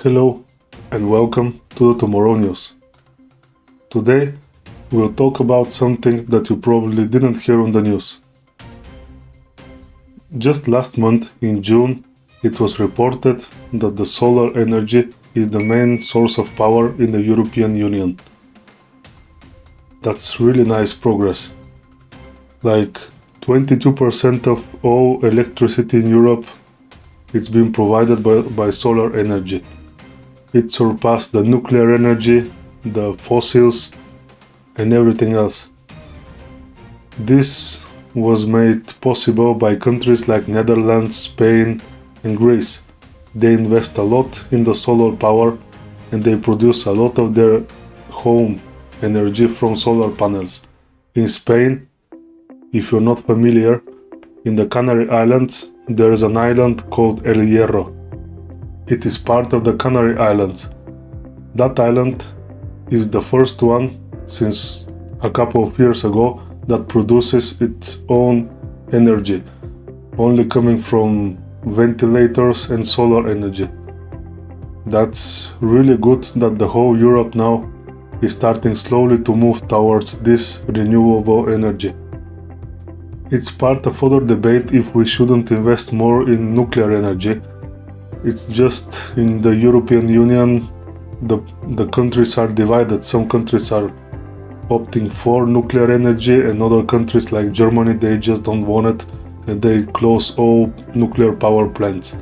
Hello and welcome to the Tomorrow News. Today we'll talk about something that you probably didn't hear on the news. Just last month in June, it was reported that the solar energy is the main source of power in the European Union. That's really nice progress. Like 22% of all electricity in Europe is being provided by solar energy. It surpassed the nuclear energy, the fossils, and everything else. This was made possible by countries like Netherlands, Spain, and Greece. They invest a lot in the solar power and they produce a lot of their home energy from solar panels. In Spain, if you're not familiar, in the Canary Islands, there is an island called El Hierro. It is part of the Canary Islands. That island is the first one since a couple of years ago that produces its own energy, only coming from ventilators and solar energy. That's really good that the whole Europe now is starting slowly to move towards this renewable energy. It's part of other debate if we shouldn't invest more in nuclear energy. It's just in the European Union, the countries are divided. Some countries are opting for nuclear energy and other countries like Germany, they just don't want it and they close all nuclear power plants.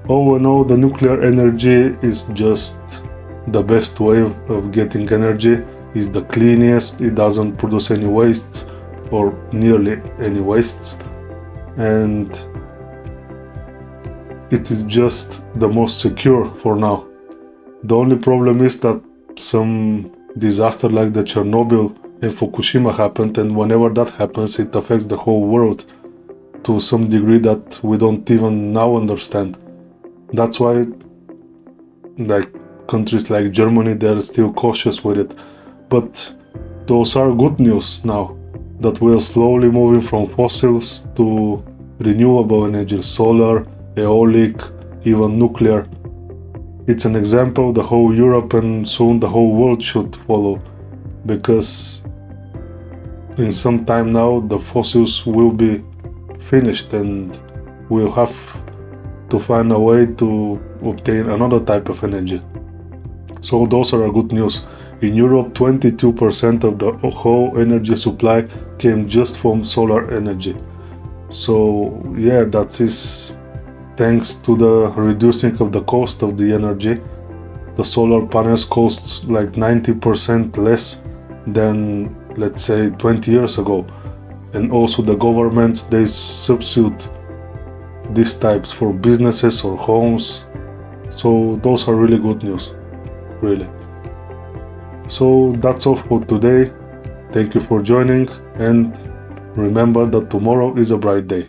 All in all, the nuclear energy is just the best way of getting energy. It's the cleanest, it doesn't produce any wastes or nearly any wastes, and it is just the most secure for now. The only problem is that some disaster like the Chernobyl and Fukushima happened, and whenever that happens it affects the whole world to some degree that we don't even now understand. That's why countries like Germany, they're still cautious with it. But those are good news now, that we're slowly moving from fossils to renewable energy, solar, aeolic, even nuclear. It's an example the whole Europe and soon the whole world should follow, because in some time now the fossils will be finished and we'll have to find a way to obtain another type of energy. So those are good news. In Europe, 22% of the whole energy supply came just from solar energy. So yeah, that is thanks to the reducing of the cost of the energy. The solar panels costs like 90% less than, let's say, 20 years ago. And also the governments, they substitute these types for businesses or homes. So those are really good news, really. So that's all for today. Thank you for joining, and remember that tomorrow is a bright day.